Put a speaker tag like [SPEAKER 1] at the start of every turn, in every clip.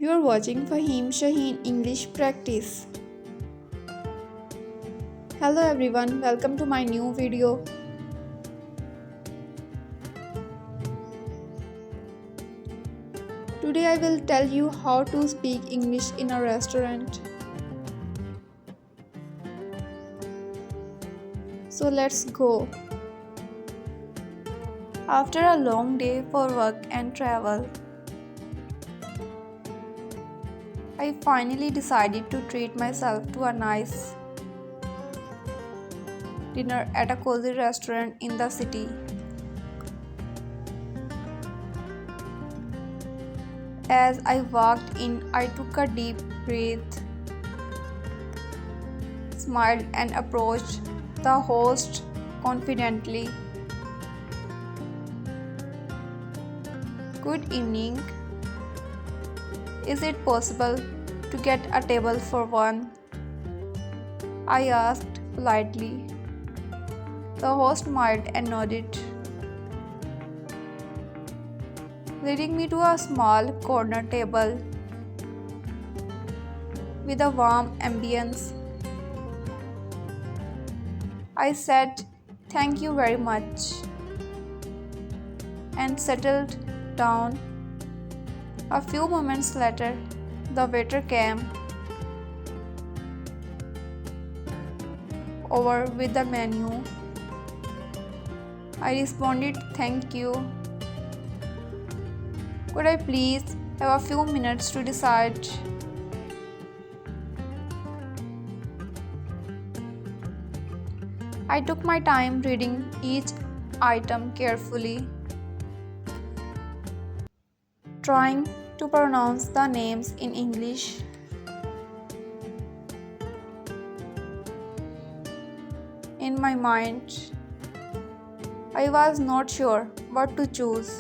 [SPEAKER 1] You're watching FaheemShaheen English Practice. Hello everyone, welcome to my new video. Today I will tell you how to speak English in a restaurant. So let's go. After a long day for work and travel, I finally decided to treat myself to a nice dinner at a cozy restaurant in the city. As I walked in, I took a deep breath, smiled and approached the host confidently. Good evening. Is it possible to get a table for one? I asked politely. The host smiled and nodded, leading me to a small corner table with a warm ambience. I said, "Thank you very much," and settled down. A few moments later, the waiter came over with the menu. I responded, "Thank you. Could I please have a few minutes to decide?" I took my time reading each item carefully, trying to pronounce the names in English. In my mind, I was not sure what to choose.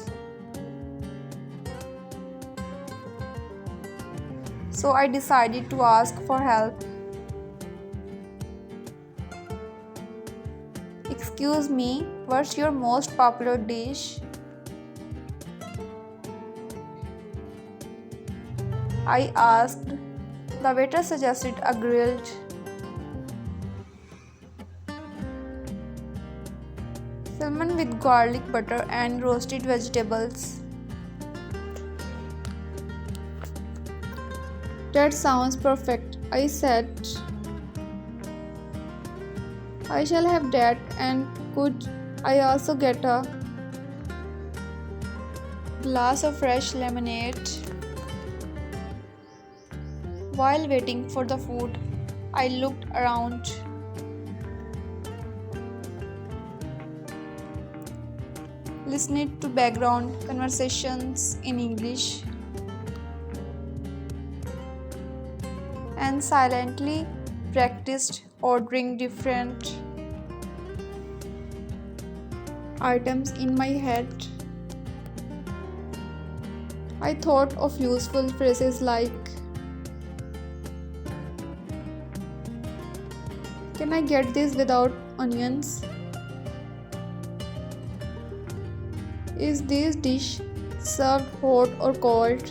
[SPEAKER 1] So I decided to ask for help. "Excuse me, what's your most popular dish?" I asked. The waiter suggested a grilled salmon with garlic butter and roasted vegetables. "That sounds perfect," I said. "I shall have that, and could I also get a glass of fresh lemonade?" While waiting for the food, I looked around. Listened to background conversations in English, and silently practiced ordering different items in my head. I thought of useful phrases like, "Can I get this without onions?" "Is this dish served hot or cold?"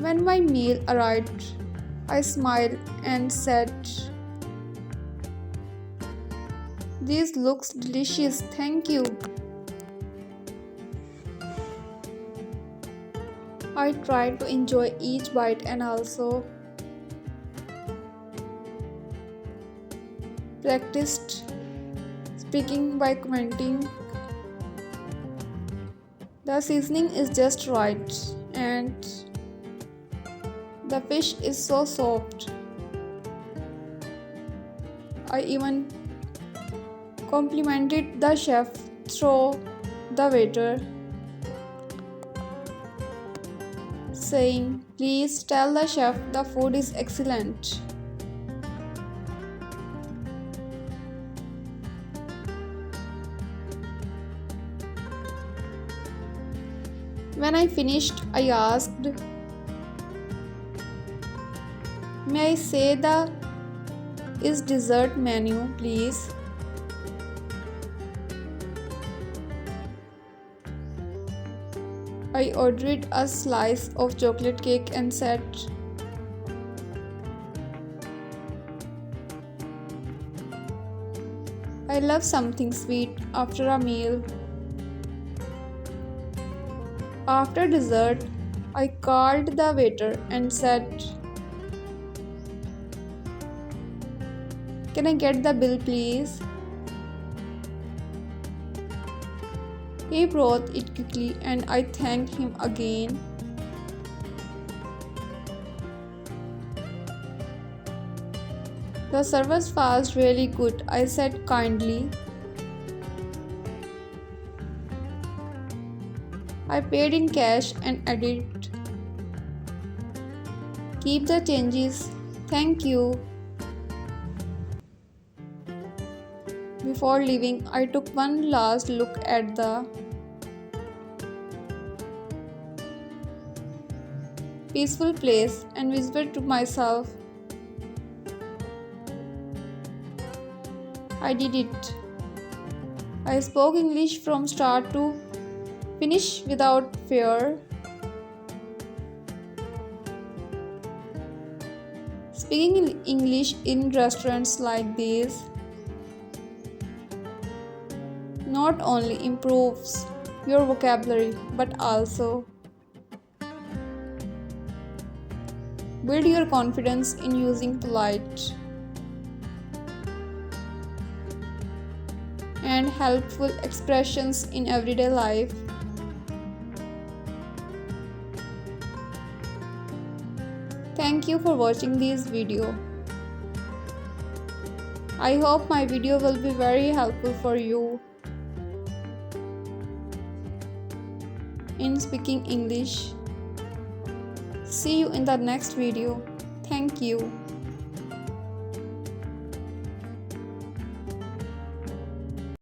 [SPEAKER 1] When my meal arrived, I smiled and said, "This looks delicious, thank you." I tried to enjoy each bite and also practiced speaking by commenting, "The seasoning is just right," and "The fish is so soft." I even complimented the chef through the waiter, saying, "Please tell the chef the food is excellent." When I finished, I asked, "May I say the is dessert menu, please?" I ordered a slice of chocolate cake and said, I love something sweet after a meal. After dessert, I called the waiter and said, Can I get the bill, please? He brought it quickly and I thanked him again. The service was really good, I said kindly. I paid in cash and added, Keep the changes, thank you. Before leaving, I took one last look at the peaceful place and whispered to myself, I did it. I spoke English from start to finish without fear. Speaking English in restaurants like these not only improves your vocabulary but also build your confidence in using polite and helpful expressions in everyday life. Thank you for watching this video. I hope my video will be very helpful for you in speaking English. See you in the next video. Thank you.